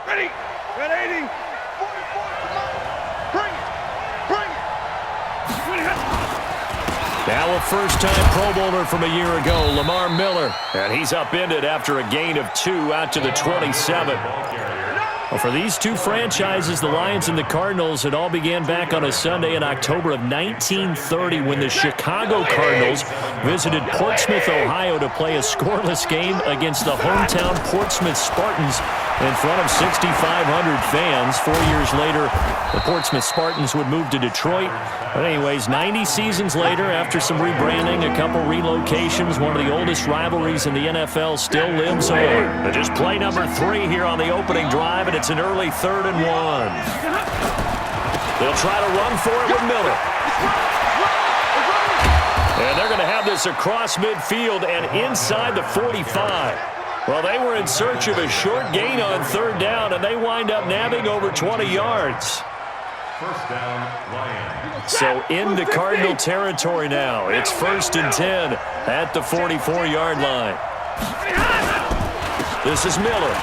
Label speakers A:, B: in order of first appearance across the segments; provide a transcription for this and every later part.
A: Ready. Got 80. 44. Bring it.
B: Now a first-time Pro Bowler from a year ago, Lamar Miller. And he's upended after a gain of 2 out to the 27. Well, for these two franchises, the Lions and the Cardinals, it all began back on a Sunday in October of 1930 when the Chicago Cardinals visited Portsmouth, Ohio to play a scoreless game against the hometown Portsmouth Spartans in front of 6,500 fans. 4 years later, the Portsmouth Spartans would move to Detroit. But anyways, 90 seasons later, after some rebranding, a couple relocations, one of the oldest rivalries in the NFL still lives on. But just play number 3 here on the opening drive, and it's an early 3rd and 1. They'll try to run for it with Miller. And they're going to have this across midfield and inside the 45. Well, they were in search of a short gain on 3rd down, and they wind up nabbing over 20 yards.
C: First down, Lions.
B: So into Cardinal territory now. It's 1st and 10 at the 44-yard line. This is Miller.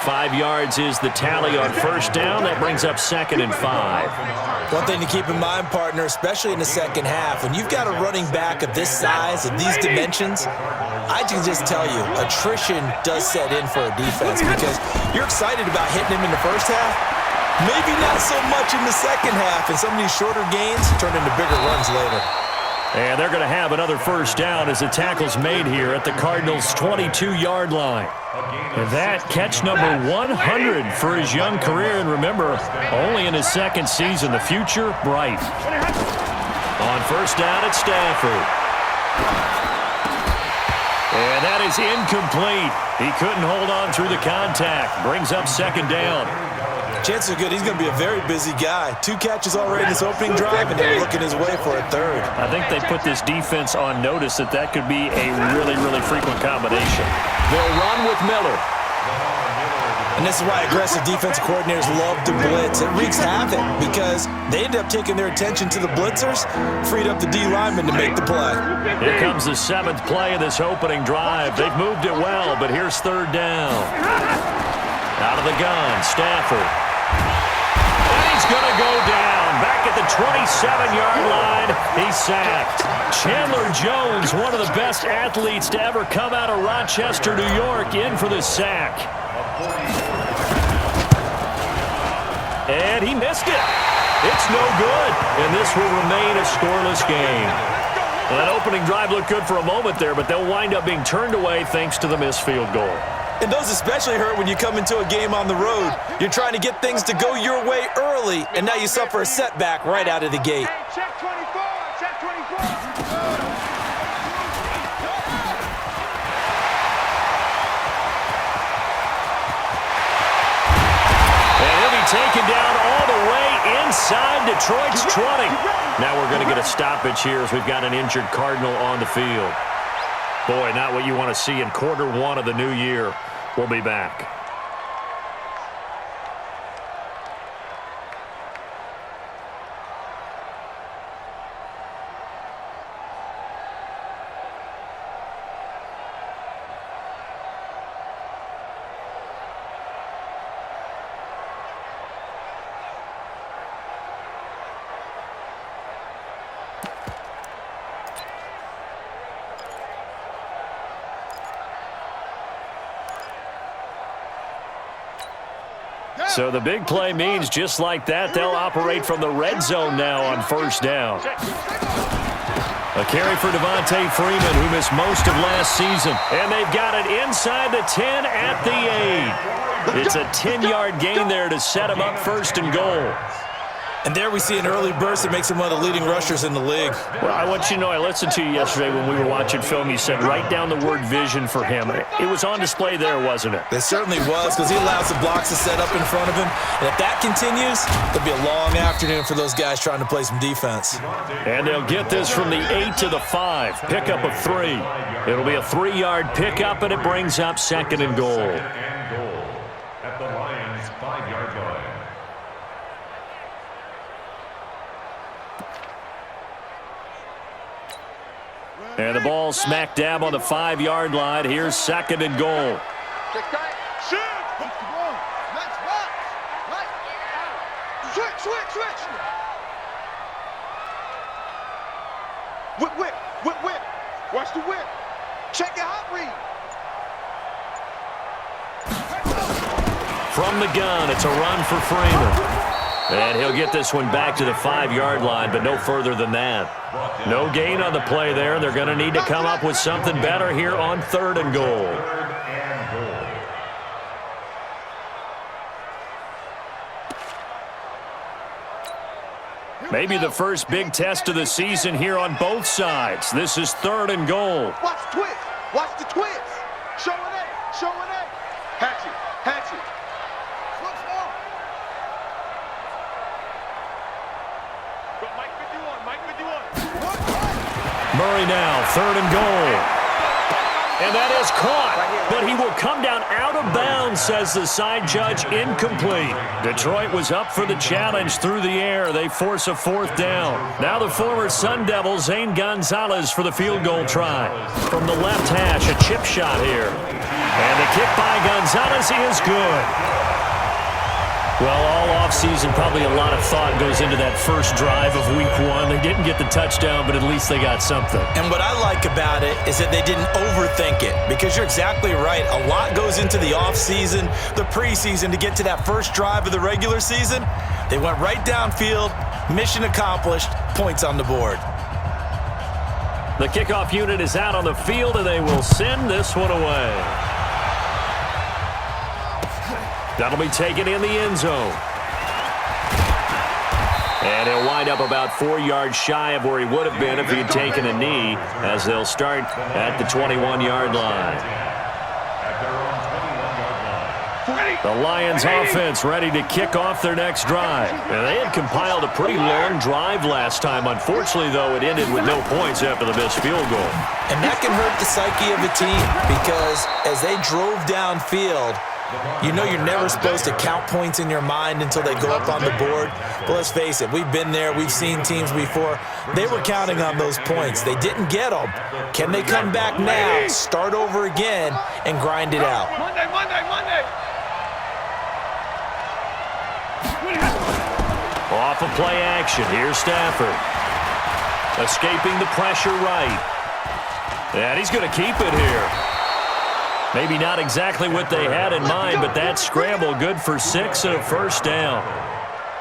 B: 5 yards is the tally on 1st down. That brings up 2nd and 5.
D: One thing to keep in mind, partner, especially in the second half, when you've got a running back of this size, of these dimensions, I can just tell you, attrition does set in for a defense because you're excited about hitting him in the first half. Maybe not so much in the second half, and some of these shorter gains turn into bigger runs later.
B: And they're going to have another 1st down as the tackle's made here at the Cardinals' 22-yard line. And that catch number 100 for his young career. And remember, only in his 2nd season, the future bright. On 1st down, it's Stafford. And that is incomplete. He couldn't hold on through the contact. Brings up 2nd down.
D: Chances are good he's going to be a very busy guy. 2 catches already in this opening drive, and they're looking his way for a 3rd.
B: I think they put this defense on notice that could be a really, really frequent combination. They'll run with Miller.
D: And this is why aggressive defensive coordinators love to blitz. It wreaks havoc because they end up taking their attention to the blitzers, freed up the D lineman to make the play.
B: Here comes the 7th play of this opening drive. They've moved it well, but here's 3rd down. Out of the gun, Stafford. And he's going to go down. Back at the 27-yard line, he's sacked. Chandler Jones, one of the best athletes to ever come out of Rochester, New York, in for the sack. And he missed it. It's no good, and this will remain a scoreless game. Well, that opening drive looked good for a moment there, but they'll wind up being turned away thanks to the missed field goal.
D: And those especially hurt when you come into a game on the road. You're trying to get things to go your way early, and now you suffer a setback right out of the gate.
A: Check 24. Check 24.
B: And he'll be taken down all the way inside Detroit's 20. Now we're going to get a stoppage here as we've got an injured Cardinal on the field. Boy, not what you want to see in quarter 1 of the new year. We'll be back. So the big play means just like that, they'll operate from the red zone now on 1st down. A carry for Devontae Freeman, who missed most of last season. And they've got it inside the 10 at the 8. It's a 10-yard gain there to set him up 1st and goal.
D: And there we see an early burst that makes him one of the leading rushers in the league.
B: Well, I want you to know, I listened to you yesterday when we were watching film. You said write down the word vision for him. It was on display there, wasn't it?
D: It certainly was, because he allows the blocks to set up in front of him. And if that continues, it'll be a long afternoon for those guys trying to play some defense.
B: And they'll get this from the 8 to the 5. Pickup of 3. It'll be a 3-yard pickup, and it brings up 2nd and goal.
C: At the Lions' 5-yard line.
B: And the ball smack dab on the 5-yard line. Here's 2nd and goal.
A: Shoot! Come on. Let's box. Right. Switch. Whip. Watch the whip. Check your hot read.
B: From the gun, it's a run for Freeman. And he'll get this one back to the 5-yard line, but no further than that. No gain on the play there. They're going to need to come up with something better here on 3rd and goal. Maybe the first big test of the season here on both sides. This is 3rd and goal.
A: Watch the twist. Watch the twist. Show it. Hatch it.
B: Murray now, 3rd and goal. And that is caught, but he will come down out of bounds, says the side judge, incomplete. Detroit was up for the challenge through the air. They force a 4th down. Now the former Sun Devil, Zane Gonzalez, for the field goal try. From the left hash, a chip shot here. And the kick by Gonzalez is good. Well, all offseason, probably a lot of thought goes into that first drive of Week 1. They didn't get the touchdown, but at least they got something.
D: And what I like about it is that they didn't overthink it, because you're exactly right. A lot goes into the offseason, the preseason, to get to that first drive of the regular season. They went right downfield, mission accomplished, points on the board.
B: The kickoff unit is out on the field, and they will send this one away. That'll be taken in the end zone. And he'll wind up about 4 yards shy of where he would have been if he had taken a knee, as they'll start at the 21-yard line. The Lions offense ready to kick off their next drive. And they had compiled a pretty long drive last time. Unfortunately, though, it ended with no points after the missed field goal. And
D: that can hurt the psyche of a team, because as they drove downfield, you know you're never supposed to count points in your mind until they go up on the board. But let's face it, we've been there. We've seen teams before. They were counting on those points. They didn't get them. Can they come back now, start over again, and grind it out?
A: Monday.
B: Off of play action. Here's Stafford. Escaping the pressure right. And he's going to keep it here. Maybe not exactly what they had in mind, but that scramble good for 6 and a first down.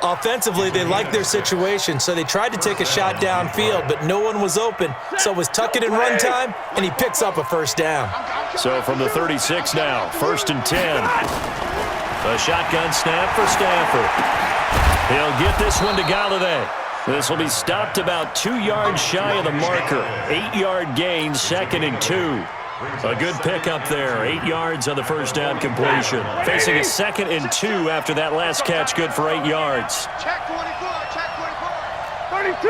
D: Offensively, they liked their situation, so they tried to take a shot downfield, but no one was open. So it was tuck it and run time, and he picks up a first down.
B: So from the 36 now, 1st and 10. A shotgun snap for Stafford. He'll get this one to Galladay. This will be stopped about 2 yards shy of the marker. 8-yard gain, 2nd and 2. A good pickup there, 8 yards on the first down completion. Facing a 2nd and 2 after that last catch, good for 8 yards.
A: Check 24, 32.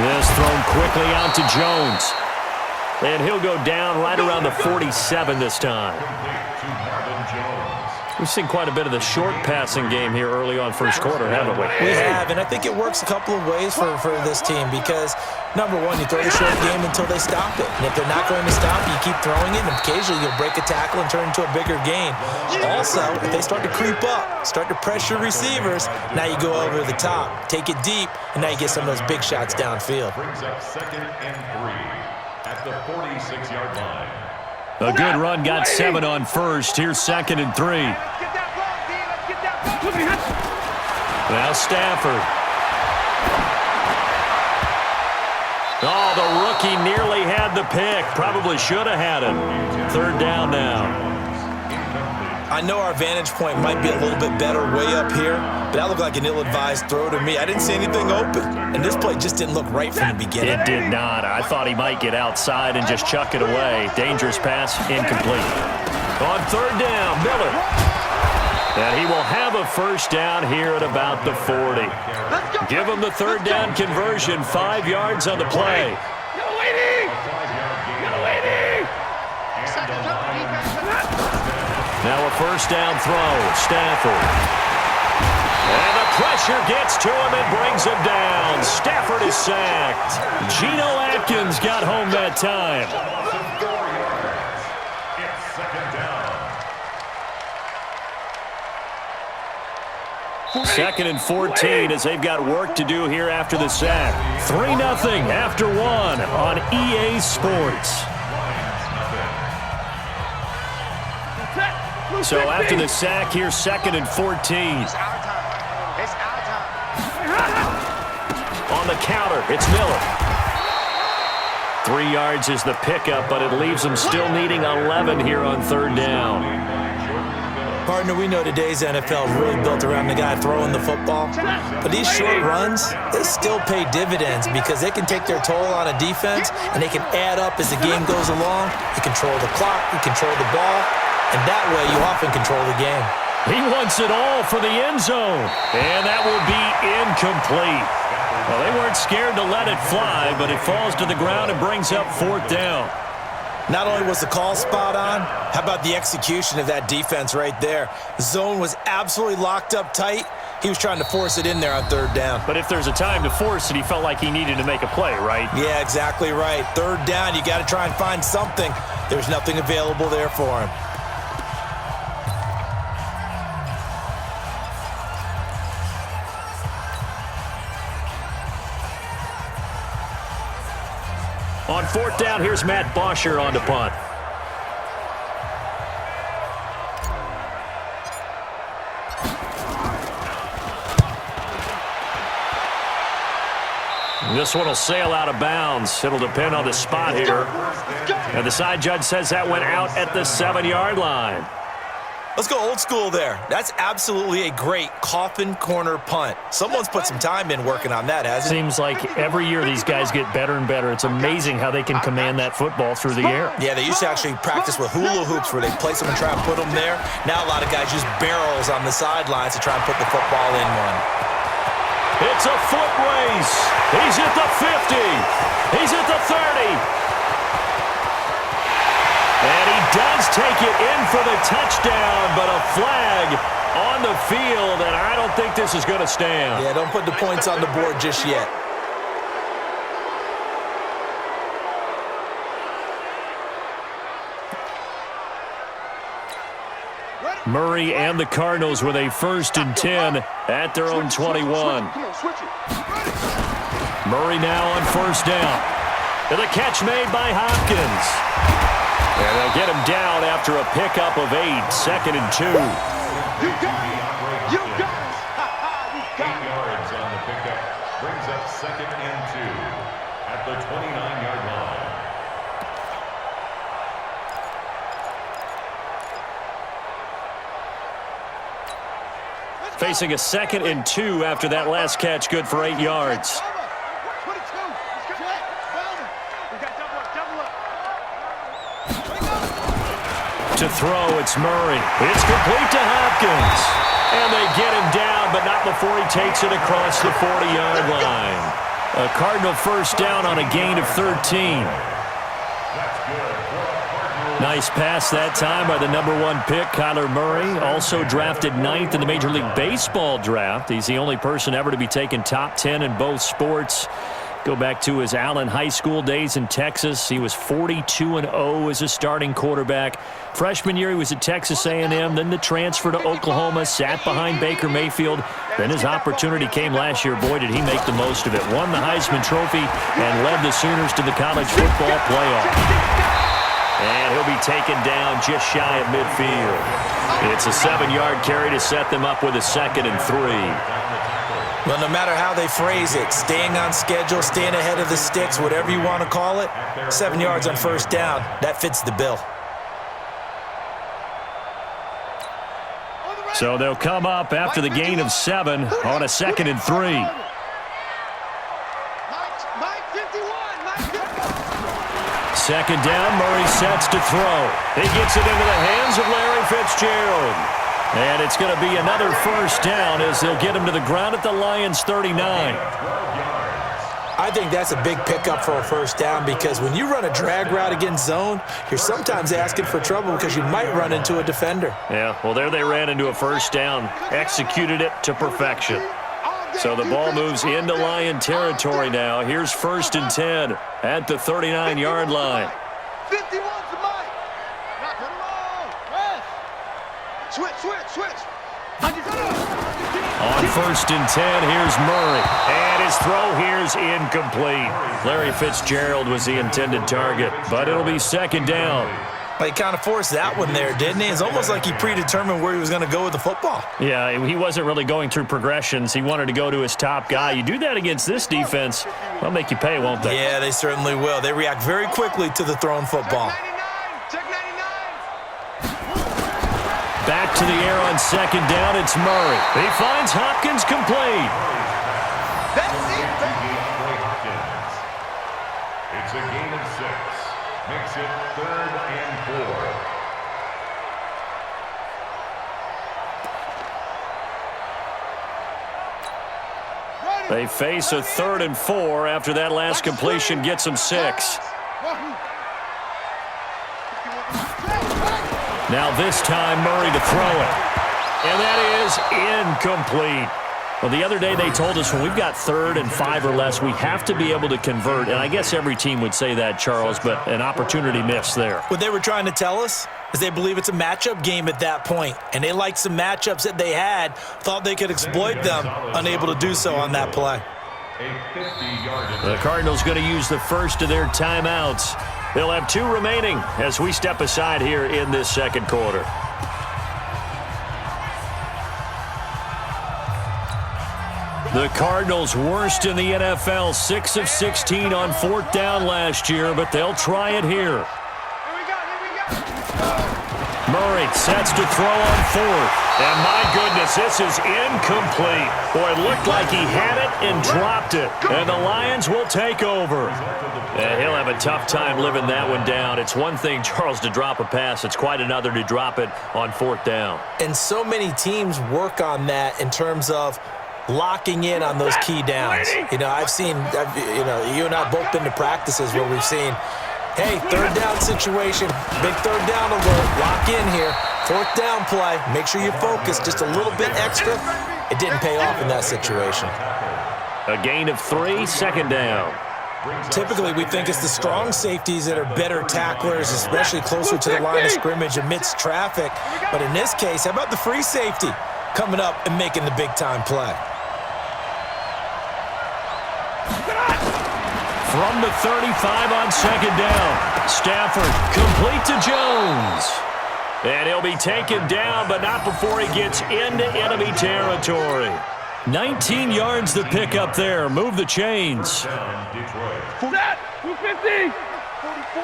B: This thrown quickly out to Jones. And he'll go down right around the 47 this time. We've seen quite a bit of the short passing game here early on first quarter, haven't we?
D: We have, and I think it works a couple of ways for this team, because, number one, you throw the short game until they stop it. And if they're not going to stop, you keep throwing it, and occasionally you'll break a tackle and turn into a bigger gain. Also, if they start to creep up, start to pressure receivers, now you go over the top, take it deep, and now you get some of those big shots downfield.
C: Brings up 2nd and 3 at the 46-yard line.
B: A good run, got 7 on first. Here's 2nd and 3. Now Stafford. Oh, the rookie nearly had the pick. Probably should have had it. 3rd down now.
D: I know our vantage point might be a little bit better way up here, but that looked like an ill-advised throw to me. I didn't see anything open, and this play just didn't look right from the beginning.
B: It did not. I thought he might get outside and just chuck it away. Dangerous pass, incomplete. On 3rd down, Miller. And he will have a first down here at about the 40. Give him the 3rd down conversion, 5 yards on the play. Now a first down throw, Stafford. And the pressure gets to him and brings him down. Stafford is sacked. Geno Atkins got home that time.
C: It's second down.
B: Second and 14 as they've got work to do here after the sack. 3-0 after one on EA Sports. So after the sack here, second and 14.
A: It's our time. It's our time.
B: On the counter, it's Miller. 3 yards is the pickup, but it leaves them still needing 11 here on third down.
D: Partner, we know today's NFL is really built around the guy throwing the football. But these short runs, they still pay dividends because they can take their toll on a defense, and they can add up as the game goes along. You control the clock, you control the ball, and that way you often control the game.
B: He wants it all for the end zone, and that will be incomplete. Well, they weren't scared to let it fly, but it falls to the ground and brings up fourth down.
D: Not only was the call spot on, how about the execution of that defense right there? The zone was absolutely locked up tight. He was trying to force it in there on third down.
B: But if there's a time to force it, he felt like he needed to make a play, right?
D: Yeah, exactly right. Third down, you got to try and find something. There's nothing available there for him.
B: On fourth down, here's Matt Bosher on the punt. This one will sail out of bounds. It'll depend on the spot here. And the side judge says that went out at the 7-yard line.
D: Let's go old school there. That's absolutely a great coffin corner punt. Someone's put some time in working on that, hasn't it?
B: Seems like every year these guys get better and better. It's amazing how they can command that football through the air.
D: Yeah, they used to actually practice with hula hoops where they place them and try and put them there. Now a lot of guys use barrels on the sidelines to try and put the football in one.
B: It's a foot race. He's at the 50. He's at the 30. And he does take it in for the touchdown, but a flag on the field, and I don't think this is going to stand.
D: Yeah, don't put the points on the board just yet.
B: Murray and the Cardinals with a 1st and 10 at their own 21. Murray now on 1st down. And the catch made by Hopkins. And they'll get him down after a pickup of 8, 2nd and 2.
A: You got it. You got it. You got
C: 8 yards on the pickup. Brings up 2nd and 2 at the 29-yard line.
B: Facing a 2nd and 2 after that last catch, good for 8 yards. To throw, it's Murray. It's complete to Hopkins. And they get him down, but not before he takes it across the 40-yard line. A Cardinal 1st down on a gain of 13. Nice pass that time by the number 1 pick, Kyler Murray. Also drafted 9th in the Major League Baseball draft. He's the only person ever to be taken top 10 in both sports. Go back to his Allen High School days in Texas. He was 42-0 as a starting quarterback. Freshman year, he was at Texas A&M. Then the transfer to Oklahoma, sat behind Baker Mayfield. Then his opportunity came last year. Boy, did he make the most of it. Won the Heisman Trophy and led the Sooners to the college football playoff. And he'll be taken down just shy of midfield. It's a 7-yard carry to set them up with a 2nd and 3.
D: Well, no matter how they phrase it, staying on schedule, staying ahead of the sticks, whatever you want to call it, 7 yards on 1st down, that fits the bill.
B: So they'll come up after the gain of 7 on a 2nd and 3. Second down, Murray sets to throw. He gets it into the hands of Larry Fitzgerald. And it's going to be another 1st down as they'll get him to the ground at the Lions' 39.
D: I think that's a big pickup for a first down because when you run a drag route against zone, you're sometimes asking for trouble because you might run into a defender.
B: Yeah, well, there they ran into a first down, executed it to perfection. So the ball moves into Lion territory now. Here's 1st and 10 at the 39-yard line.
A: 51 to Mike. Switch.
B: On 1st and 10, here's Murray. And his throw here's incomplete. Larry Fitzgerald was the intended target, but it'll be 2nd down.
D: He kind of forced that one there, didn't he? It's almost like he predetermined where he was going to go with the football.
B: Yeah, he wasn't really going through progressions. He wanted to go to his top guy. You do that against this defense, they'll make you pay, won't they?
D: Yeah, they certainly will. They react very quickly to the thrown football.
A: Check 99.
B: Back to the air on 2nd down, it's Murray. He finds Hopkins complete.
A: That's it.
C: It's a gain of 6. Makes it 3rd and 4.
B: They face a 3rd and 4 after that last completion gets them 6. Now this time Murray to throw it. And that is incomplete. Well, the other day they told us when we've got 3rd and 5 or less, we have to be able to convert. And I guess every team would say that, Charles, but an opportunity missed there.
D: What they were trying to tell us is they believe it's a matchup game at that point, and they liked some matchups that they had, thought they could exploit them, unable to do so on that play.
B: The Cardinals going to use the first of their timeouts. They'll have 2 remaining as we step aside here in this 2nd quarter. The Cardinals worst in the NFL, 6 of 16 on 4th down last year, but they'll try it here. Murray sets to throw on 4th. And my goodness, this is incomplete. Boy, it looked like he had it and dropped it. And the Lions will take over. He'll have a tough time living that one down. It's one thing, Charles, to drop a pass. It's quite another to drop it on 4th down.
D: And so many teams work on that in terms of locking in on those key downs. You know, you and I have both been to practices where we've seen, hey, 3rd down situation, big 3rd down alert, lock in here, 4th down play, make sure you focus just a little bit extra. It didn't pay off in that situation.
B: A gain of 3, 2nd down.
D: Typically, we think it's the strong safeties that are better tacklers, especially closer to the line of scrimmage amidst traffic. But in this case, how about the free safety coming up and making the big-time play?
B: From the 35 on 2nd down. Stafford complete to Jones. And he'll be taken down, but not before he gets into enemy territory. 19 yards the pick up there. Move the chains.
A: Set. 250. 44.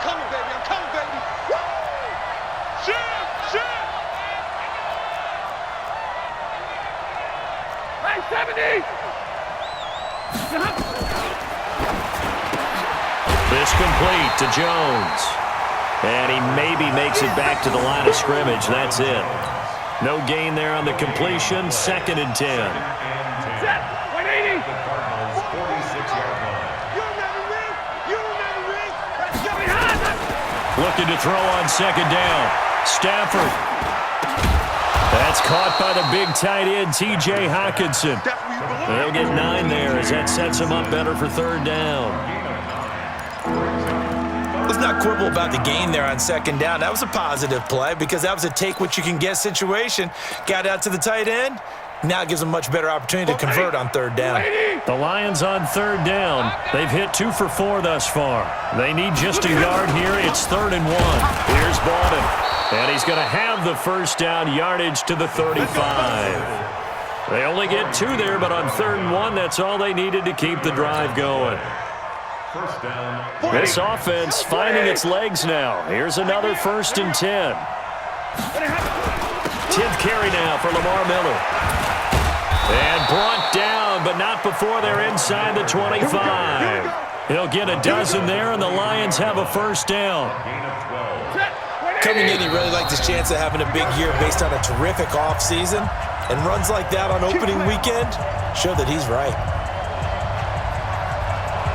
A: Coming, baby. I'm coming, baby. Woo! Shoot. 70.
B: This complete to Jones. And he maybe makes it back to the line of scrimmage. That's it. No gain there on the completion. 2nd and 10.
A: Set. 180. The Cardinals 46-yard line. You'll never win. Let's go behind us.
B: Looking to throw on 2nd down. Stafford. That's caught by the big tight end, T.J. Hockenson. They'll get 9 there as that sets him up better for 3rd down.
D: Let's not quibble about the gain there on 2nd down. That was a positive play because that was a take-what-you-can-get situation. Got out to the tight end. Now it gives them a much better opportunity to convert on 3rd down.
B: The Lions on 3rd down. They've hit 2 for 4 thus far. They need just a yard here. It's 3rd and 1. Here's Baldwin. And he's going to have the first down yardage to the 35. They only get 2 there, but on 3rd and 1, that's all they needed to keep the drive going.
C: First down.
B: This offense finding its legs now. Here's another 1st and 10. 10th carry now for Lamar Miller. And brought down, but not before they're inside the 25. He'll get a dozen there, and the Lions have a first down.
D: Coming in, he really liked his chance of having a big year based on a terrific offseason. And runs like that on opening weekend show that he's right.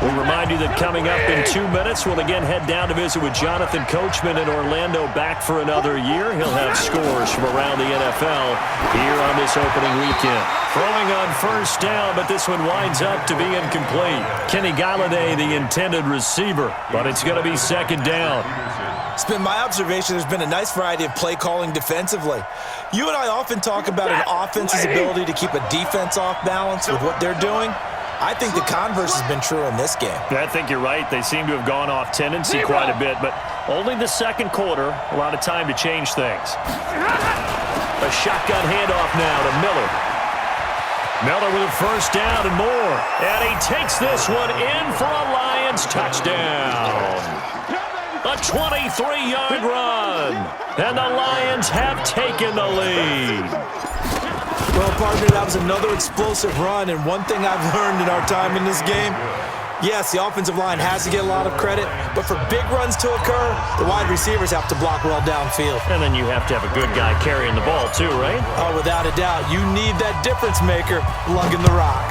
B: We remind you that coming up in 2 minutes, we'll again head down to visit with Jonathan Coachman in Orlando, back for another year. He'll have scores from around the NFL here on this opening weekend. Throwing on first down, but this one winds up to be incomplete. Kenny Galladay, the intended receiver, but it's going to be second down.
D: It's been my observation there's been a nice variety of play calling defensively. You and I often talk about an offense's ability to keep a defense off balance with what they're doing. I think the converse has been true in this game.
B: I think you're right. They seem to have gone off tendency quite a bit, but only the second quarter, a lot of time to change things. A shotgun handoff now to Miller. Miller with a first down and more. And he takes this one in for a Lions touchdown. A 23-yard run. And the Lions have taken the lead.
D: Well, partner, that was another explosive run, and one thing I've learned in our time in this game, yes, the offensive line has to get a lot of credit, but for big runs to occur, the wide receivers have to block well downfield.
B: And then you have to have a good guy carrying the ball too, right?
D: Oh, without a doubt. You need that difference maker lugging the rock.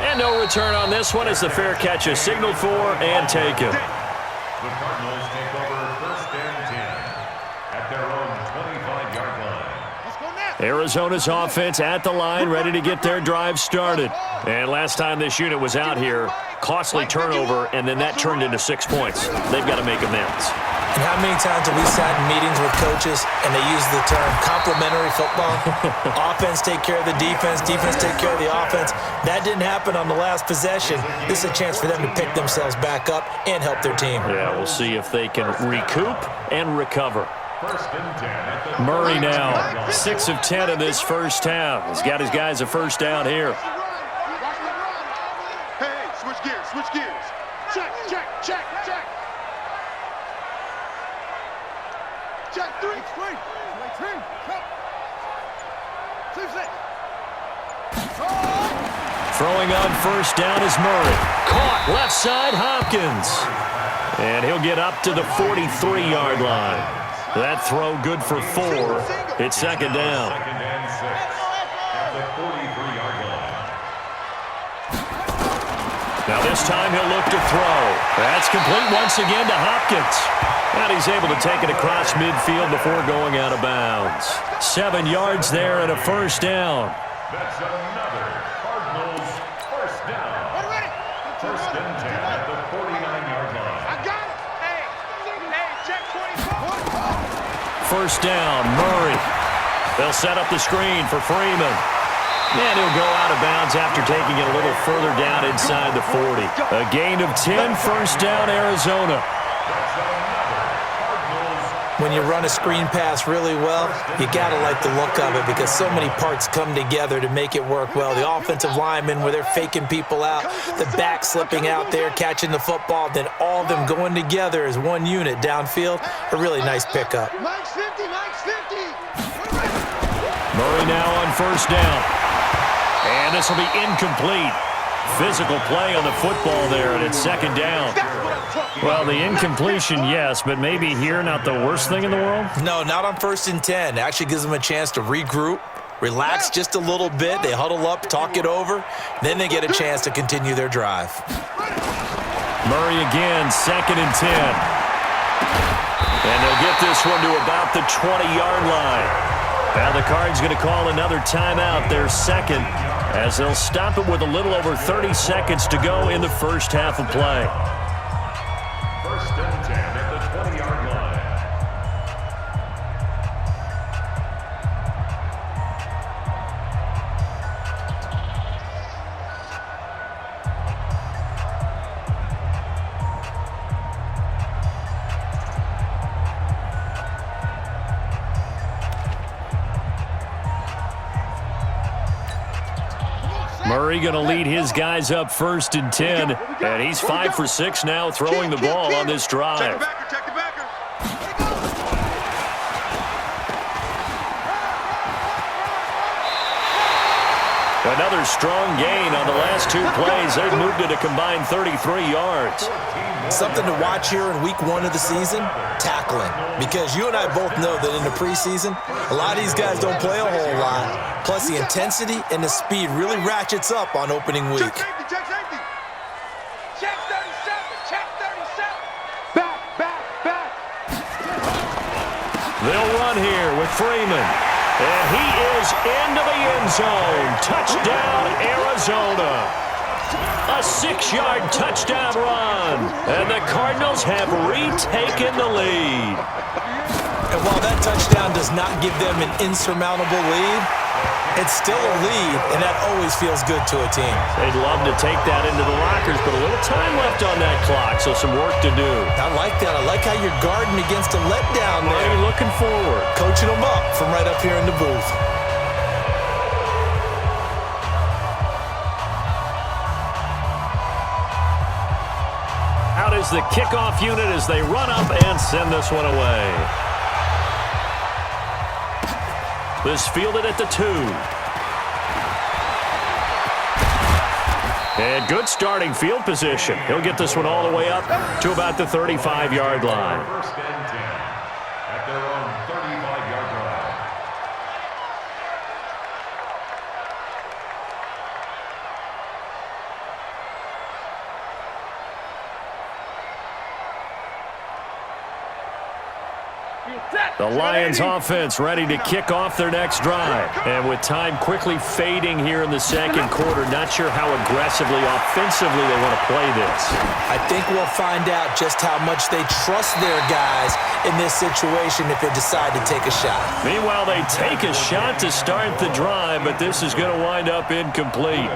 B: And no return on this one as the fair catch is signaled for and taken.
C: The Cardinals take over first and 10 at their own 25-yard line.
B: Arizona's offense at the line, ready to get their drive started. And last time this unit was out here, costly turnover, and then that turned into 6 points. They've got to make amends.
D: And how many times have we sat in meetings with coaches and they use the term complementary football? Offense take care of the defense, defense take care of the offense. That didn't happen on the last possession. This is a chance for them to pick themselves back up and help their team.
B: Yeah, we'll see if they can recoup and recover.
C: First and 10.
B: Murray now, 6 of 10 in this first half. He's got his guys a first down here.
A: Hey, switch gears, switch gears. Check, check, check, check. Check, three.
B: Throwing on first down is Murray. Caught left side, Hopkins. And he'll get up to the 43-yard line. That throw good for 4. It's second down.
C: Second and 6 at the 43-yard line.
B: Now this time he'll look to throw. That's complete once again to Hopkins. And he's able to take it across midfield before going out of bounds. 7 yards there and a first down.
C: That's another Cardinals first down. First and 10 at the 49-yard line.
A: I got it. Hey, check 24.
B: First down, Murray. They'll set up the screen for Freeman. And he'll go out of bounds after taking it a little further down inside the 40. A gain of 10, first down, Arizona.
D: When you run a screen pass really well, you got to like the look of it because so many parts come together to make it work well. The offensive linemen, where they're faking people out, the back slipping out there, catching the football, then all of them going together as one unit downfield. A really nice pickup.
A: Mike's 50, Mike's 50.
B: Murray now on first down. And this will be incomplete. Physical play on the football there, and it's second down. Well, the incompletion, yes, but maybe here not the worst thing in the world?
D: No, not on first and 10. It actually gives them a chance to regroup, relax just a little bit. They huddle up, talk it over. Then they get a chance to continue their drive.
B: Murray again, second and 10. And they'll get this one to about the 20-yard line. Now the Cards going to call another timeout, their second, as they'll stop it with a little over 30 seconds to go in the first half of play.
C: First and 10 at the 20-yard line.
B: Murray going to lead his guys up first and 10, and he's 5 for 6 now throwing the ball on this drive.
A: Check the backer.
B: Another strong gain on the last 2 plays. They've moved it a combined 33 yards.
D: Something to watch here in week 1 of the season, tackling. Because you and I both know that in the preseason, a lot of these guys don't play a whole lot. Plus, the intensity and the speed really ratchets up on opening week.
A: Check safety, check safety. Check 37, check 37. Back.
B: They'll run here with Freeman. And he is into the end zone. Touchdown, Arizona. A 6-yard touchdown run. And the Cardinals have retaken the lead.
D: And while that touchdown does not give them an insurmountable lead, it's still a lead, and that always feels good to a team.
B: They'd love to take that into the lockers, but a little time left on that clock, so some work to do.
D: I like that. I like how you're guarding against a letdown there.
B: Are you looking forward?
D: Coaching them up from right up here in the booth.
B: Out is the kickoff unit as they run up and send this one away. This fielded at the 2. And good starting field position. He'll get this one all the way up to about the 35-yard line.
C: First and 10 at their own 35-yard line.
B: The Lions offense ready to kick off their next drive. And with time quickly fading here in the second quarter, not sure how aggressively, offensively they want to play this.
D: I think we'll find out just how much they trust their guys in this situation if they decide to take a shot.
B: Meanwhile, they take a shot to start the drive, but this is going to wind up incomplete.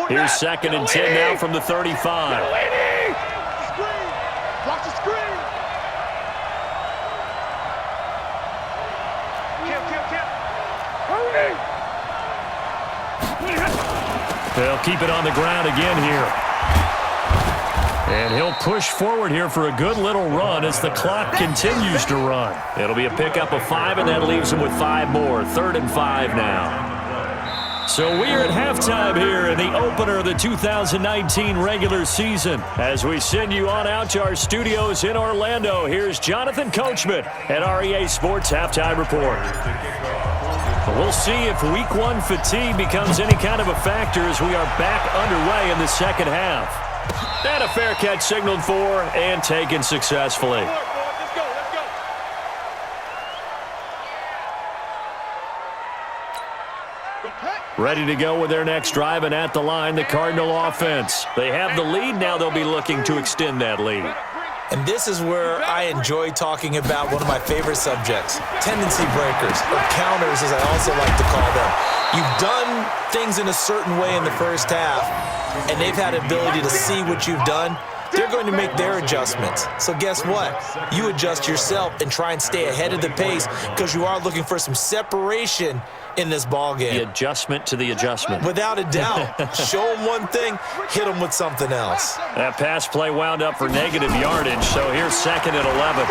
B: Here's 2nd and 10 now from the 35.
A: Screen. Watch the screen. Kill. Hurry.
B: They'll keep it on the ground again here. And he'll push forward here for a good little run as the clock continues to run. It'll be a pickup of 5, and that leaves him with 5 more. 3rd and 5 now. So we're at halftime here in the opener of the 2019 regular season. As we send you on out to our studios in Orlando, here's Jonathan Coachman at REA Sports Halftime Report. We'll see if Week 1 fatigue becomes any kind of a factor as we are back underway in the second half. And a fair catch signaled for and taken successfully. Ready to go with their next drive, and at the line, the Cardinal offense. They have the lead. Now they'll be looking to extend that lead.
D: And this is where I enjoy talking about one of my favorite subjects, tendency breakers, or counters as I also like to call them. You've done things in a certain way in the first half, and they've had the ability to see what you've done. They're going to make their adjustments. So guess what? You adjust yourself and try and stay ahead of the pace because you are looking for some separation in this ball game.
B: The adjustment to the adjustment.
D: Without a doubt. Show them one thing, hit them with something else.
B: That pass play wound up for negative yardage, so here's 2nd and 11.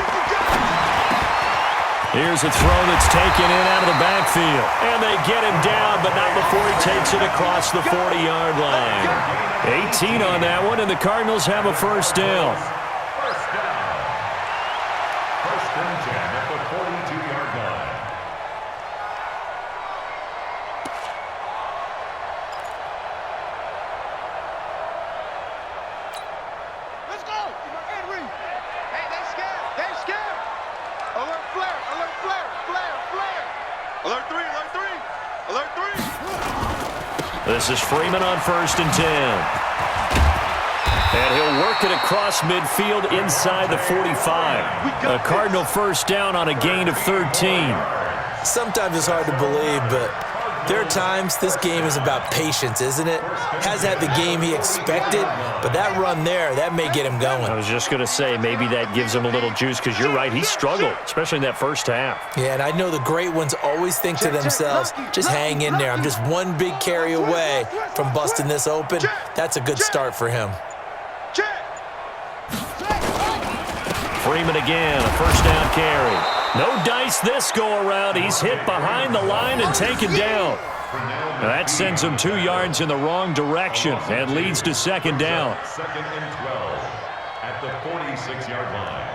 B: Here's a throw that's taken in out of the backfield. And they get him down, but not before he takes it across the 40-yard line. 18 on that one, and the Cardinals have a first down.
C: First and 10 at the 42-yard line.
A: Let's go. Henry. Hey, they scared. Alert flare. Alert 3.
B: This is Freeman on 1st and 10. And he'll work it across midfield inside the 45. A Cardinal first down on a gain of 13.
D: Sometimes it's hard to believe, but there are times this game is about patience, isn't it? Has had the game he expected, but that run there, that may get him going.
B: I was just going to say, maybe that gives him a little juice because you're right, he struggled, especially in that first half.
D: Yeah, and I know the great ones always think to themselves, just hang in there. I'm just one big carry away from busting this open. That's a good start for him.
B: Freeman again, a first down carry. No dice this go-around. He's hit behind the line and taken down. That sends him 2 yards in the wrong direction and leads to second down.
C: Second and 12 at the 46-yard line.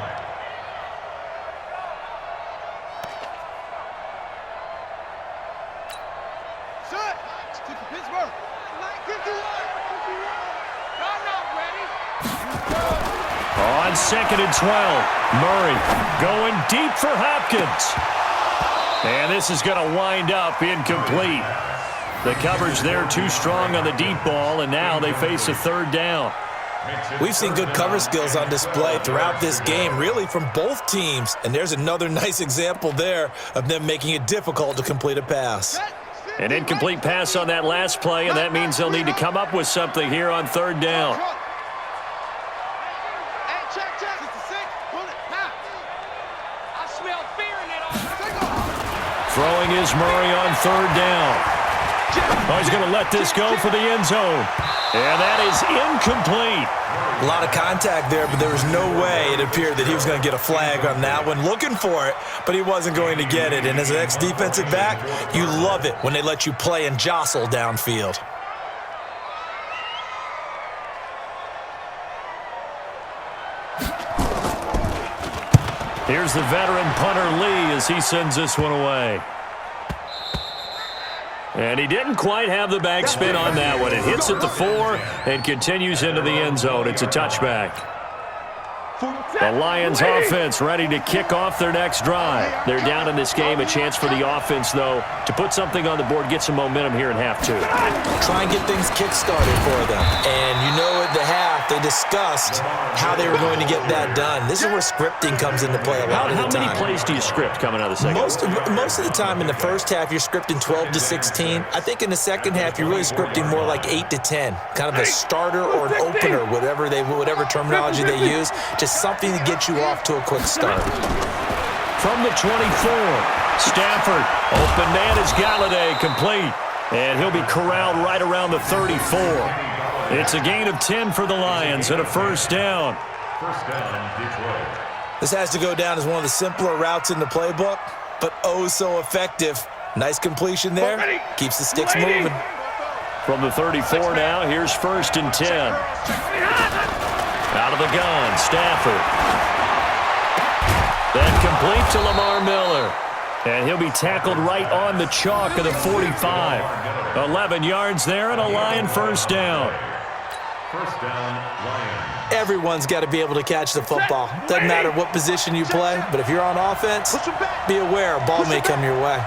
B: On second and 12, Murray going deep for Hopkins. And this is going to wind up incomplete. The coverage there too strong on the deep ball, and now they face a third down.
D: We've seen good cover skills on display throughout this game, really from both teams. And there's another nice example there of them making it difficult to complete a pass.
B: An incomplete pass on that last play, and that means they'll need to come up with something here on third down. Throwing is Murray on third down. Oh, he's going to let this go for the end zone. And that is incomplete.
D: A lot of contact there, but there was no way it appeared that he was going to get a flag on that one. Looking for it, but he wasn't going to get it. And as an ex-defensive back, you love it when they let you play and jostle downfield.
B: Here's the veteran punter Lee as he sends this one away. And he didn't quite have the backspin on that one. It hits at the 4 and continues into the end zone. It's a touchback. The Lions offense ready to kick off their next drive. They're down in this game. A chance for the offense, though, to put something on the board, get some momentum here in half 2.
D: Try and get things kick-started for them. And you know at the half, they discussed how they were going to get that done. This is where scripting comes into play a lot of the time.
B: How many plays do you script coming out of the second?
D: Most of the time in the first half, you're scripting 12 to 16. I think in the second half, you're really scripting more like 8 to 10. Kind of a starter or an opener, whatever terminology they use. Just something to get you off to a quick start.
B: From the 24, Stafford, open man is Galladay, complete. And he'll be corralled right around the 34. It's a gain of 10 for the Lions and a first down.
C: First down, Detroit.
D: This has to go down as one of the simpler routes in the playbook, but oh so effective. Nice completion there. Keeps the sticks moving.
B: From the 34 now, here's first and 10. Out of the gun, Stafford. Then complete to Lamar Miller. And he'll be tackled right on the chalk of the 45. 11 yards there and a Lion first down.
C: First down, Lions.
D: Everyone's got to be able to catch the football. Doesn't matter what position you play, but if you're on offense, be aware a ball may come your way.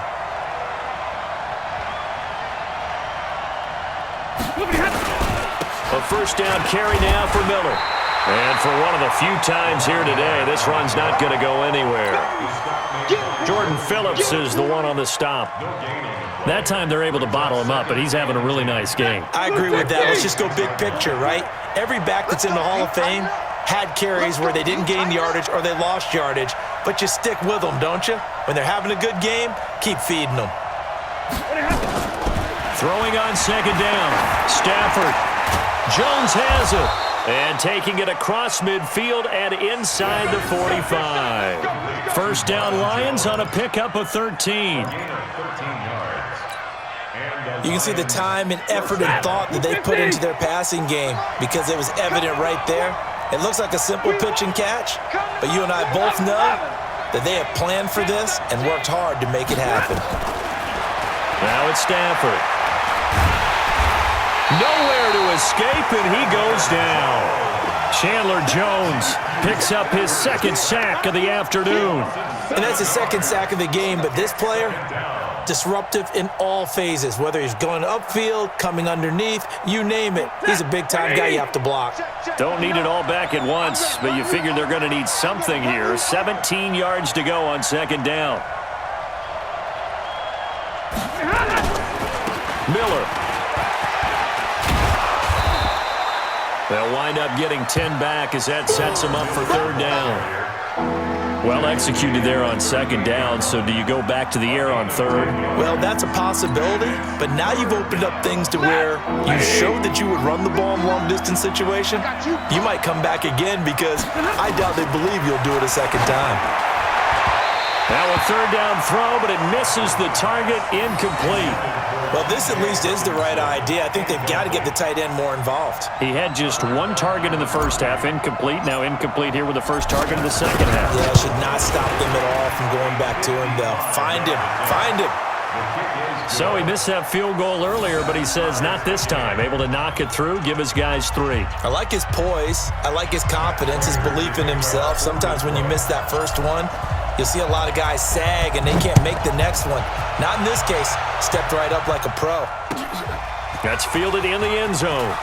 B: A first down carry now for Miller. And for one of the few times here today, this run's not going to go anywhere. Jordan Phillips is the one on the stop. That time they're able to bottle him up, but he's having a really nice game.
D: I agree with that. Let's just go big picture, right? Every back that's in the Hall of Fame had carries where they didn't gain yardage or they lost yardage, but you stick with them, don't you? When they're having a good game, keep feeding them.
B: Throwing on second down, Stafford. Jones has it. And taking it across midfield and inside the 45. First down Lions on a pickup of 13.
D: You can see the time and effort and thought that they put into their passing game because it was evident right there. It looks like a simple pitch and catch, but you and I both know that they have planned for this and worked hard to make it happen.
B: Now it's Stafford. Nowhere to escape, and he goes down. Chandler Jones picks up his second sack of the afternoon.
D: And that's the second sack of the game, but this player, disruptive in all phases, whether he's going upfield, coming underneath, you name it. He's a big-time guy you have to block.
B: Don't need it all back at once, but you figure they're going to need something here. 17 yards to go on second down. Miller. They'll wind up getting 10 back as that sets them up for third down. Well executed there on second down, so do you go back to the air on third?
D: Well, that's a possibility, but now you've opened up things to where you showed that you would run the ball in long-distance situation. You might come back again because I doubt they believe you'll do it a second time.
B: Now a third down throw, but it misses the target, incomplete.
D: Well, this at least is the right idea. I think they've got to get the tight end more involved.
B: He had just one target in the first half, incomplete. Now incomplete here with the first target in the second half.
D: Yeah, it should not stop them at all from going back to him, though. Find him. Find him.
B: So he missed that field goal earlier, but he says not this time. Able to knock it through, give his guys 3.
D: I like his poise. I like his confidence, his belief in himself. Sometimes when you miss that first one, you'll see a lot of guys sag and they can't make the next one. Not in this case. Stepped right up like a pro.
B: That's fielded in the end zone.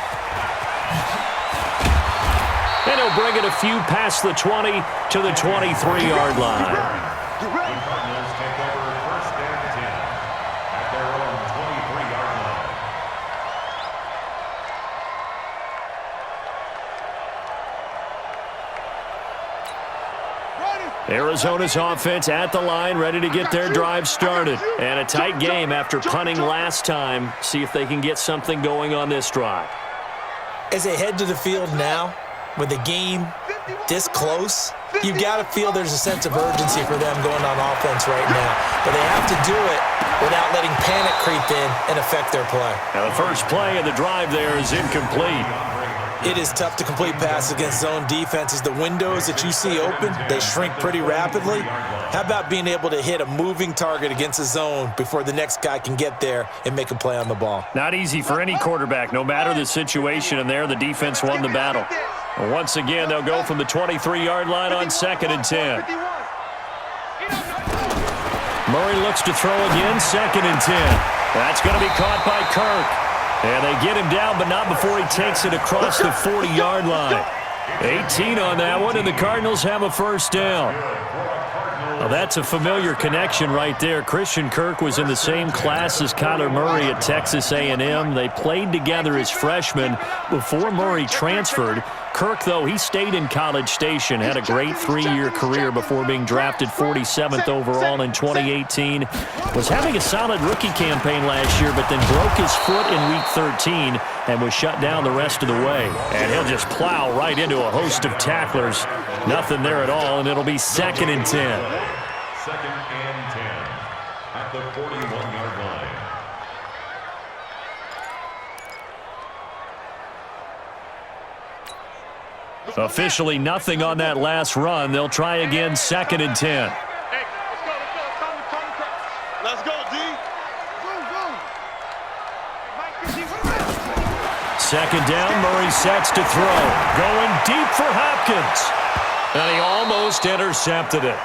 B: And he'll bring it a few past the 20 to the 23-yard line.
C: The Cardinals take over first and 10 at their own 23-yard line.
B: Arizona's offense at the line, ready to get their drive started. And a tight game after punting last time. See if they can get something going on this drive.
D: As they head to the field now, with the game this close, you've got to feel there's a sense of urgency for them going on offense right now. But they have to do it without letting panic creep in and affect their play.
B: Now the first play of the drive there is incomplete.
D: It is tough to complete passes against zone defenses. The windows that you see open, they shrink pretty rapidly. How about being able to hit a moving target against a zone before the next guy can get there and make a play on the ball?
B: Not easy for any quarterback, no matter the situation, and there the defense won the battle. And once again, they'll go from the 23-yard line on 2nd and 10. Murray looks to throw again, 2nd and 10. That's going to be caught by Kirk. And they get him down, but not before he takes it across the 40-yard line. 18 on that one, and the Cardinals have a first down. Well, that's a familiar connection right there. Christian Kirk was in the same class as Kyler Murray at Texas A&M. They played together as freshmen before Murray transferred. Kirk, though, he stayed in College Station, had a great 3-year career before being drafted 47th overall in 2018. Was having a solid rookie campaign last year, but then broke his foot in Week 13 and was shut down the rest of the way. And he'll just plow right into a host of tacklers. Nothing there at all, and it'll be 2nd and 10.
C: 2nd and 10 at the 41-yard line.
B: Officially nothing on that last run. They'll try again, 2nd and 10.
A: Hey, let's go, D.
B: Second down, Murray sets to throw. Going deep for Hopkins. And he almost intercepted it.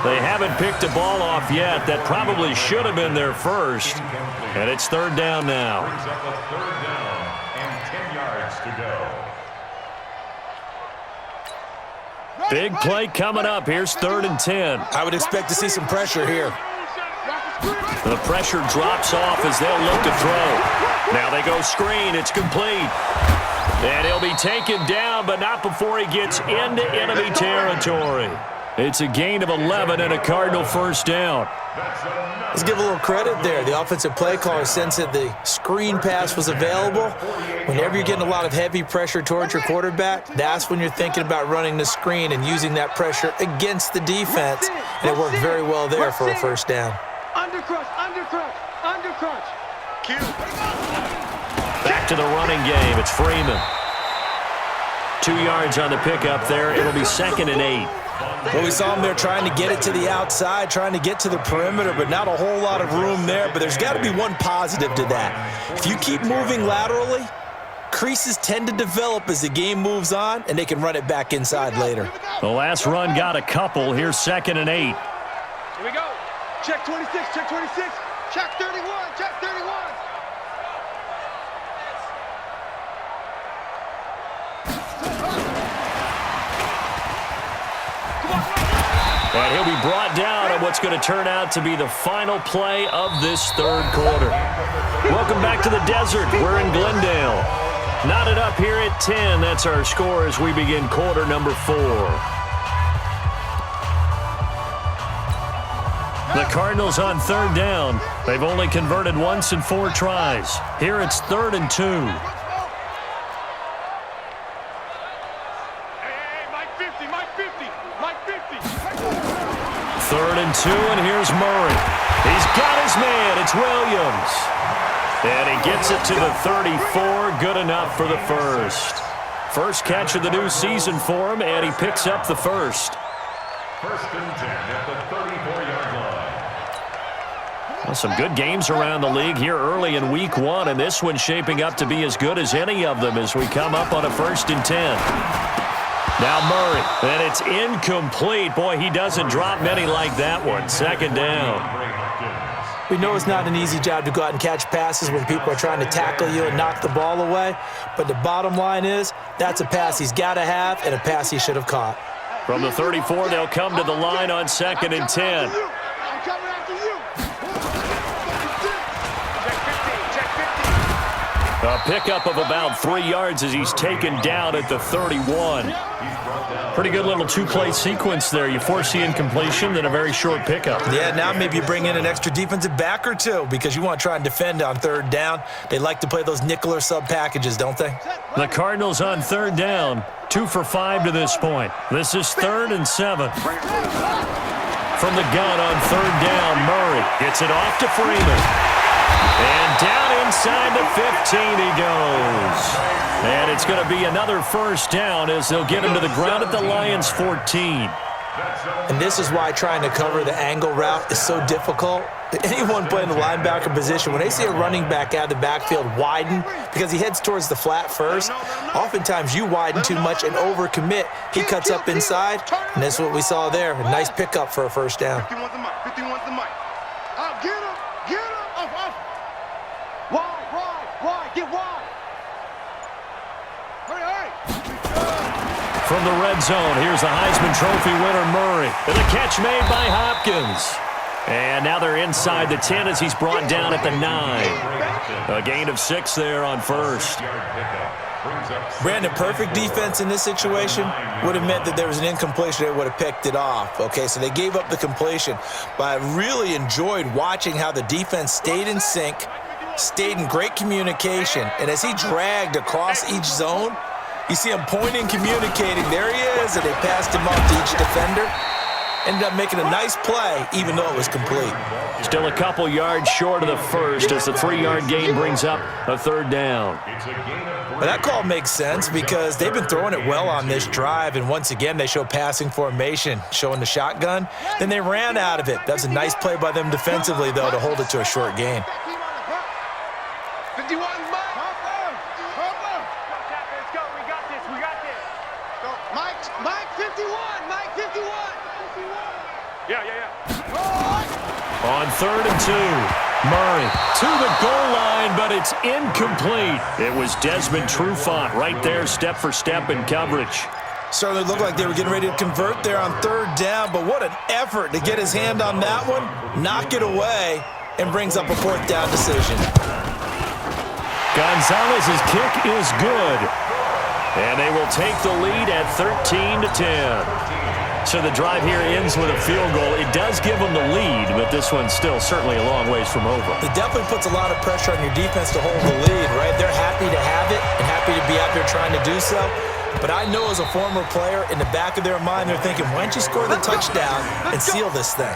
B: They haven't picked a ball off yet. That probably should have been their first. And it's 3rd down now.
C: Brings up a 3rd down and 10 yards to go.
B: Big play coming up. Here's 3rd and 10.
D: I would expect to see some pressure here.
B: The pressure drops off as they'll look to throw. Now they go screen. It's complete. And he'll be taken down, but not before he gets into enemy territory. It's a gain of 11 and a Cardinal first down.
D: Let's give a little credit there. The offensive play caller sensed that the screen pass was available. Whenever you're getting a lot of heavy pressure towards your quarterback, that's when you're thinking about running the screen and using that pressure against the defense. And it worked very well there for a first down.
A: Undercrush, undercrush, undercrush. Q.
B: Back to the running game. It's Freeman. 2 yards on the pickup there. It'll be 2nd and 8.
D: Well, we saw him there trying to get it to the outside, trying to get to the perimeter, but not a whole lot of room there. But there's got to be one positive to that. If you keep moving laterally, creases tend to develop as the game moves on, and they can run it back inside later.
B: The last run got a couple. Here's 2nd and 8.
A: Here we go. Check 26, check 26, check 31, check 31.
B: And he'll be brought down on what's going to turn out to be the final play of this 3rd quarter. Welcome back to the desert. We're in Glendale. Knotted up here at 10. That's our score as we begin quarter number 4. The Cardinals on third down. They've only converted once in 4 tries. Here it's 3rd and 2.
A: Hey, Mike 50, Mike 50, Mike 50.
B: 3rd and 2, and here's Murray. He's got his man. It's Williams. And he gets it to the 34. Good enough for the first. First catch of the new season for him, and he picks up the first.
C: 1st and 10 at the 34-yard line.
B: Well, some good games around the league here early in week 1, and this one's shaping up to be as good as any of them as we come up on a 1st and 10. Now Murray, and it's incomplete. Boy, he doesn't drop many like that one. 2nd down.
D: We know it's not an easy job to go out and catch passes when people are trying to tackle you and knock the ball away, but the bottom line is that's a pass he's got to have and a pass he should have caught.
B: From the 34, they'll come to the line on 2nd and 10.
A: I'm coming after you.
B: A pickup of about 3 yards as he's taken down at the 31. Pretty good little 2-play sequence there. You force the incompletion, then a very short pickup.
D: Yeah, now maybe you bring in an extra defensive back or 2 because you want to try and defend on 3rd down. They like to play those nickel or sub packages, don't they?
B: The Cardinals on 3rd down, 2 for 5 to this point. This is 3rd and 7. From the gun on 3rd down, Murray gets it off to Freeman. And down inside the 15 he goes. And it's going to be another 1st down as they'll get him to the ground at the Lions' 14.
D: And this is why trying to cover the angle route is so difficult. Anyone playing the linebacker position, when they see a running back out of the backfield widen because he heads towards the flat first, oftentimes you widen too much and overcommit. He cuts up inside, and that's what we saw there. A nice pickup for a 1st down.
A: 51's the mic. 51's the mic. Get him. Get him. Up. Wide. Get wide. Hurry.
B: From the red zone, here's the Heisman Trophy winner, Murray. And the catch made by Hopkins. And now they're inside the 10 as he's brought down at the 9. A gain of 6 there on 1st.
D: Brandon, perfect defense in this situation would have meant that there was an incompletion. They would have picked it off. Okay, so they gave up the completion. But I really enjoyed watching how the defense stayed in sync, stayed in great communication. And as he dragged across each zone, you see him pointing, communicating. There he is, and they passed him off to each defender. Ended up making a nice play, even though it was complete.
B: Still a couple yards short of the first as the 3-yard gain brings up a 3rd down.
D: But that call makes sense because they've been throwing it well on this drive, and once again they show passing formation, showing the shotgun. Then they ran out of it. That's a nice play by them defensively, though, to hold it to a short gain.
A: 51's Mike. Let's go. We got this. Mike 51. Mike 51. Yeah.
B: On 3rd and 2, Murray to the goal line, but it's incomplete. It was Desmond Trufant right there, step for step in coverage.
D: Certainly looked like they were getting ready to convert there on 3rd down, but what an effort to get his hand on that one, knock it away, and brings up a 4th down decision.
B: Gonzalez's kick is good, and they will take the lead at 13-10. So the drive here ends with a field goal. It does give them the lead, but this one's still certainly a long ways from over.
D: It definitely puts a lot of pressure on your defense to hold the lead, right? They're happy to have it and happy to be out there trying to do so. But I know as a former player, in the back of their mind, they're thinking, why don't you score the touchdown and seal this thing?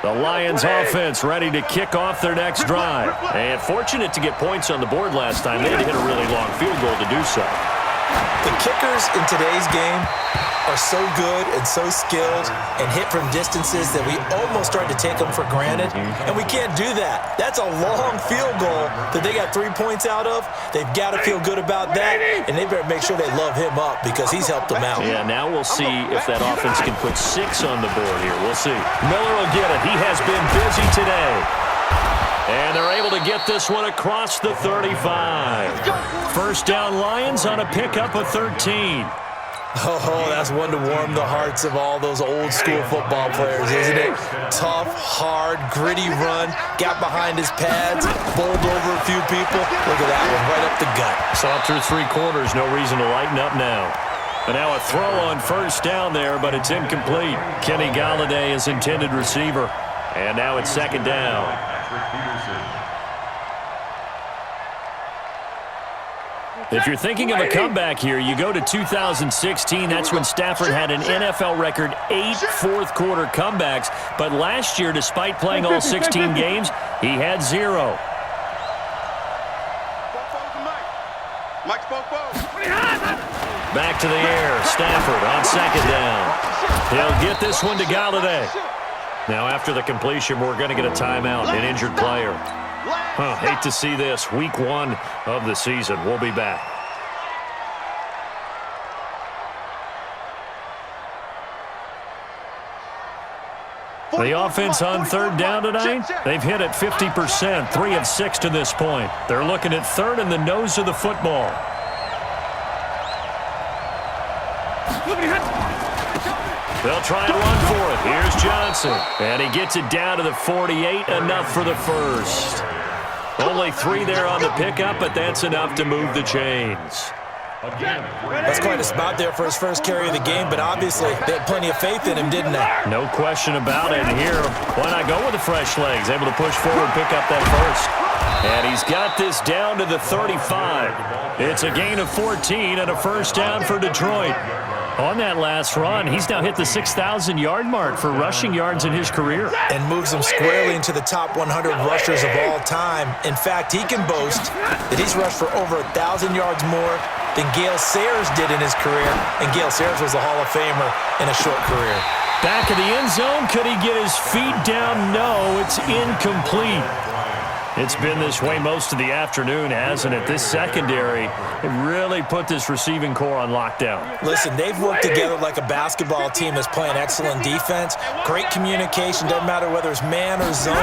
B: The Lions offense ready to kick off their next drive. And fortunate to get points on the board last time. They had to hit a really long field goal to do so.
D: The kickers in today's game are so good and so skilled and hit from distances that we almost start to take them for granted, and we can't do that. That's a long field goal that they got 3 points out of. They've got to feel good about that, and they better make sure they love him up because he's helped them out.
B: Yeah, now we'll see if that offense can put 6 on the board here. We'll see. Miller will get it. He has been busy today. And they're able to get this one across the 35. 1st down Lions on a pickup of 13.
D: Oh, that's one to warm the hearts of all those old school football players, isn't it? Tough, hard, gritty run, got behind his pads, bowled over a few people. Look at that one, right up the gut.
B: Saw through 3 quarters, no reason to lighten up now. And now a throw on first down there, but it's incomplete. Kenny Galladay is intended receiver. And now it's second down. If you're thinking of a comeback here, you go to 2016. That's when Stafford had an NFL record 8 fourth-quarter comebacks. But last year, despite playing all 16 games, he had 0. Back to the air. Stafford on second down. He'll get this one to Galladay. Now, after the completion, we're going to get a timeout, an injured player. Hate to see this. Week 1 of the season. We'll be back. The offense on third down tonight, they've hit it 50%, 3 of 6 to this point. They're looking at third in the nose of the football. They'll try and run for it. Here's Johnson. And he gets it down to the 48, enough for the first. Only 3 there on the pickup, but that's enough to move the chains.
D: That's quite a spot there for his first carry of the game, but obviously they had plenty of faith in him, didn't they?
B: No question about it. And here, why not go with the fresh legs? Able to push forward, pick up that first. And he's got this down to the 35. It's a gain of 14 and a first down for Detroit. On that last run, he's now hit the 6,000-yard mark for rushing yards in his career.
D: And moves him squarely into the top 100 rushers of all time. In fact, he can boast that he's rushed for over 1,000 yards more than Gale Sayers did in his career. And Gale Sayers was a Hall of Famer in a short career.
B: Back of the end zone. Could he get his feet down? No, it's incomplete. It's been this way most of the afternoon, hasn't it? This secondary, it really put this receiving core on lockdown.
D: Listen, they've worked together like a basketball team that's playing excellent defense. Great communication, doesn't matter whether it's man or zone.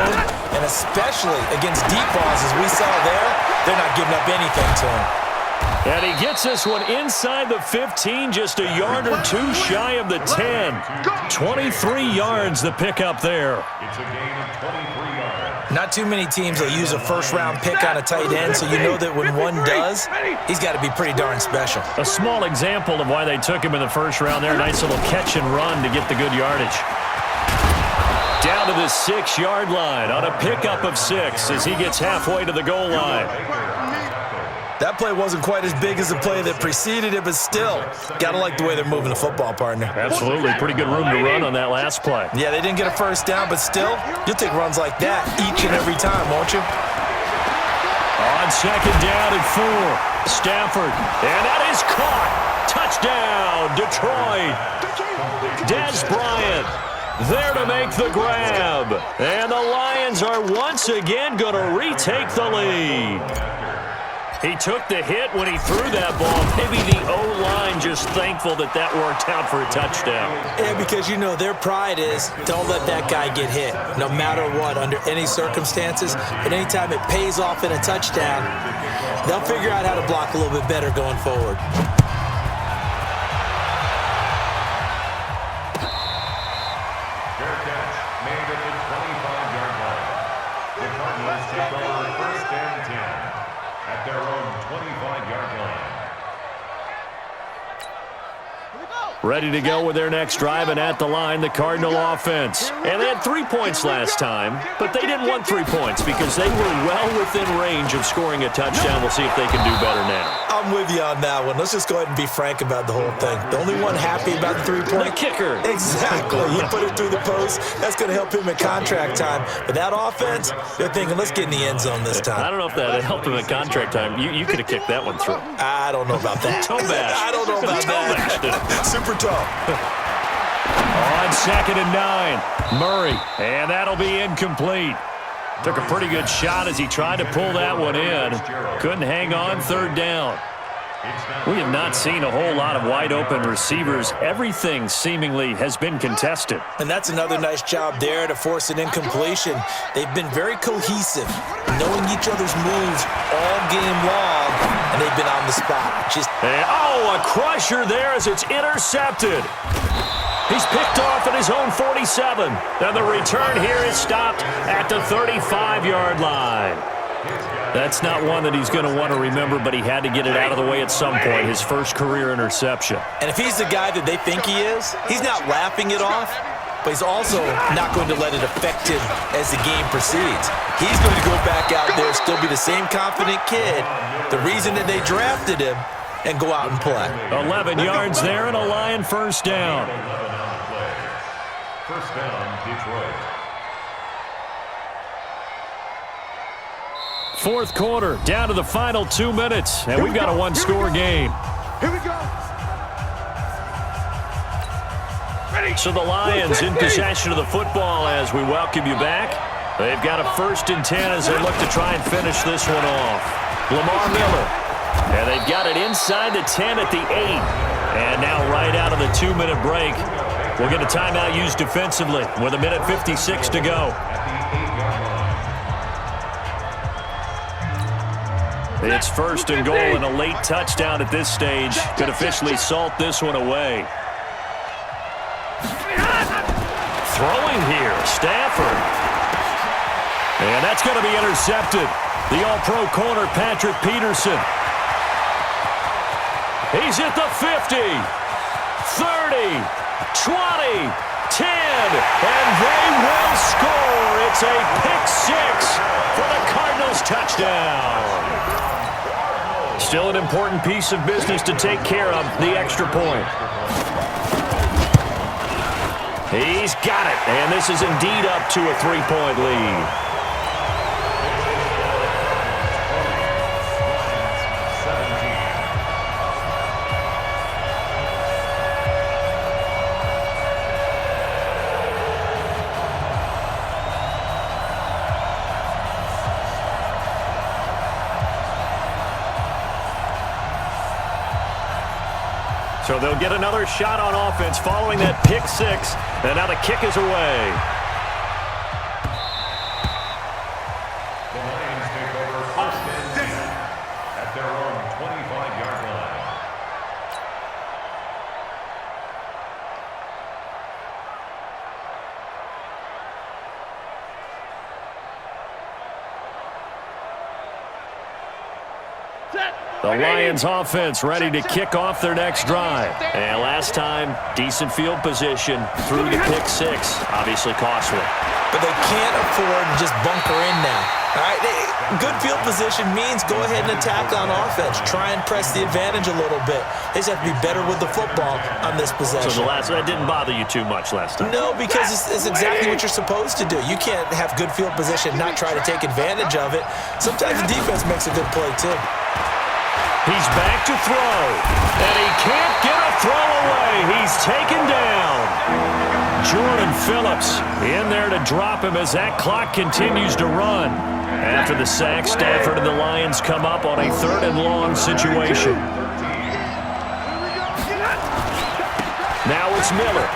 D: And especially against deep balls, as we saw there, they're not giving up anything to him.
B: And he gets this one inside the 15, just a yard or 2 shy of the 10. 23 yards the pickup there.
C: It's a gain of 23 yards.
D: Not too many teams will use a first-round pick on a tight end, so you know that when one does, he's got to be pretty darn special.
B: A small example of why they took him in the first round there. Nice little catch and run to get the good yardage. Down to the 6-yard line on a pickup of 6 as he gets halfway to the goal line.
D: That play wasn't quite as big as the play that preceded it, but still, got to like the way they're moving the football, partner.
B: Absolutely. Pretty good room to run on that last play.
D: Yeah, they didn't get a first down, but still, you'll take runs like that each and every time, won't you?
B: On second down and 4, Stafford. And that is caught. Touchdown, Detroit. Des Bryant there to make the grab. And the Lions are once again going to retake the lead. He took the hit when he threw that ball. Maybe the O-line just thankful that that worked out for a touchdown.
D: Yeah, because, you know, their pride is don't let that guy get hit, no matter what, under any circumstances. But anytime it pays off in a touchdown, they'll figure out how to block a little bit better going forward.
C: Fair catch made at the 25-yard line. The Cardinals take over first and 10 at their own 25-yard line.
B: Ready to go with their next drive, and at the line, the Cardinal offense. And they had 3 points last time, but they didn't want 3 points because they were well within range of scoring a touchdown. We'll see if they can do better now.
D: I'm with you on that one. Let's just go ahead and be frank about the whole thing. The only one happy about the 3-point?
B: The kicker.
D: Exactly. He put it through the post. That's going to help him at contract time. But that offense, they're thinking, let's get in the end zone this time.
B: I don't know if that helped him at contract time. You could have kicked that one through.
D: I don't know about that.
B: Toe bash.
D: I don't know about that. Super toe.
B: On second and 9, Murray. And that'll be incomplete. Took a pretty good shot as he tried to pull that one in. Couldn't hang on third down. We have not seen a whole lot of wide-open receivers. Everything seemingly has been contested.
D: And that's another nice job there to force an incompletion. They've been very cohesive, knowing each other's moves all game long, and they've been on the spot.
B: A crusher there as it's intercepted. He's picked off at his own 47. And the return here is stopped at the 35-yard line. That's not one that he's going to want to remember, but he had to get it out of the way at some point, his first career interception.
D: And if he's the guy that they think he is, he's not laughing it off, but he's also not going to let it affect him as the game proceeds. He's going to go back out there, still be the same confident kid, the reason that they drafted him, and go out and play.
B: 11 yards there and a Lion first down.
C: First down, Detroit.
B: Fourth quarter, down to the final 2 minutes, and we've got a one-score game.
A: Here we go.
B: So the Lions in possession of the football as we welcome you back. They've got a 1st and 10 as they look to try and finish this one off. Lamar Miller. And they've got it inside the 10 at the 8. And now right out of the 2-minute break, we'll get a timeout used defensively with 1:56 to go. It's 1st and goal, and a late touchdown at this stage could officially salt this one away. Throwing here, Stafford. And that's going to be intercepted. The All-Pro corner, Patrick Peterson. He's at the 50, 30, 20, 10, and they will score. It's a pick-6 for the Cardinals touchdown. Still an important piece of business to take care of, the extra point. He's got it, and this is indeed up to a 3-point lead. So they'll get another shot on offense following that pick-6, and now the kick is away.
C: The Lions take over 1st and 10 at their own 25-yard line.
B: The Lions offense ready to kick off their next drive. And last time, decent field position through the pick-6. Obviously costly.
D: But they can't afford to just bunker in now. All right, good field position means go ahead and attack on offense. Try and press the advantage a little bit. They just have to be better with the football on this possession.
B: So that didn't bother you too much last time?
D: No, because it's exactly what you're supposed to do. You can't have good field position, not try to take advantage of it. Sometimes the defense makes a good play, too.
B: He's back to throw, and he can't get a throw away. He's taken down. Jordan Phillips in there to drop him as that clock continues to run. After the sack, Stafford and the Lions come up on a 3rd and long situation. Now it's Miller.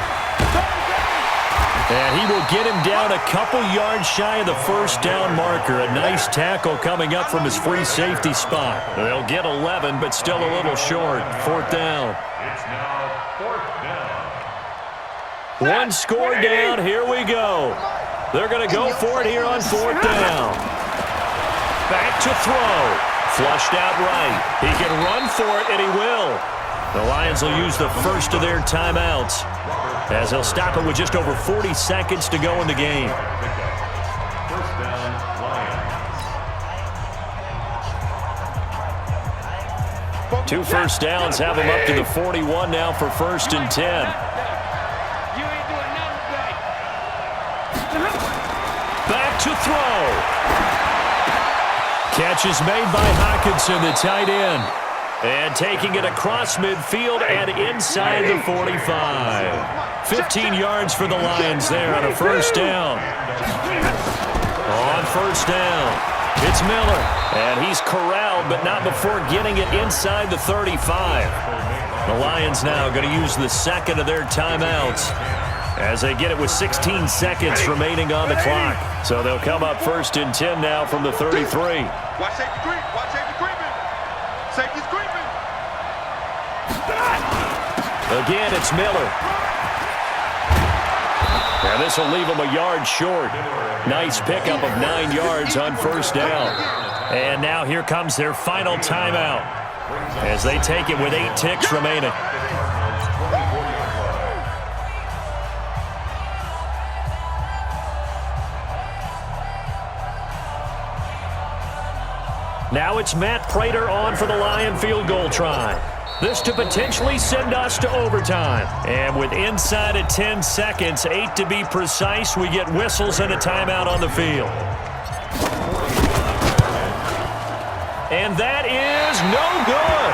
B: And he will get him down a couple yards shy of the 1st down marker. A nice tackle coming up from his free safety spot. They'll get 11, but still a little short. 4th down.
C: It's now 4th down.
B: One score down. Here we go. They're going to go for it here on 4th down. Back to throw. Flushed out right. He can run for it, and he will. The Lions will use the first of their timeouts, as they'll stop it with just over 40 seconds to go in the game.
C: 1st down, Lions.
B: 2 first downs have them up to the 41 now for 1st and 10. Back to throw. Catch is made by Hockenson, the tight end. And taking it across midfield and inside the 45. 15 yards for the Lions there on a 1st down. On 1st down. It's Miller, and he's corralled, but not before getting it inside the 35. The Lions now going to use the second of their timeouts as they get it with 16 seconds remaining on the clock. So they'll come up 1st and 10 now from the 33.
A: Watch safety creep. Watch safety creeping. Safety's creeping.
B: Again, it's Miller. And this will leave him a yard short. Nice pickup of 9 yards on 1st down. And now here comes their final timeout as they take it with 8 ticks remaining. Now it's Matt Prater on for the Lion field goal try. This to potentially send us to overtime. And with inside of 10 seconds, 8 to be precise, we get whistles and a timeout on the field. And that is no good.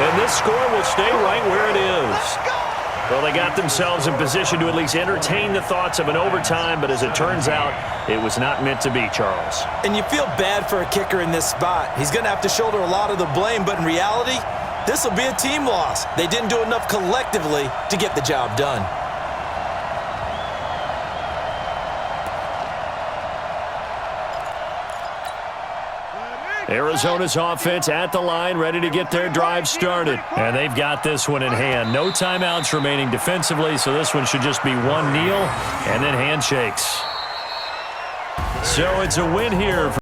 B: And this score will stay right where it is. Well, they got themselves in position to at least entertain the thoughts of an overtime, but as it turns out, it was not meant to be, Charles.
D: And you feel bad for a kicker in this spot. He's going to have to shoulder a lot of the blame, but in reality, this will be a team loss. They didn't do enough collectively to get the job done.
B: Arizona's offense at the line, ready to get their drive started. And they've got this one in hand. No timeouts remaining defensively, so this one should just be one kneel and then handshakes. So it's a win here.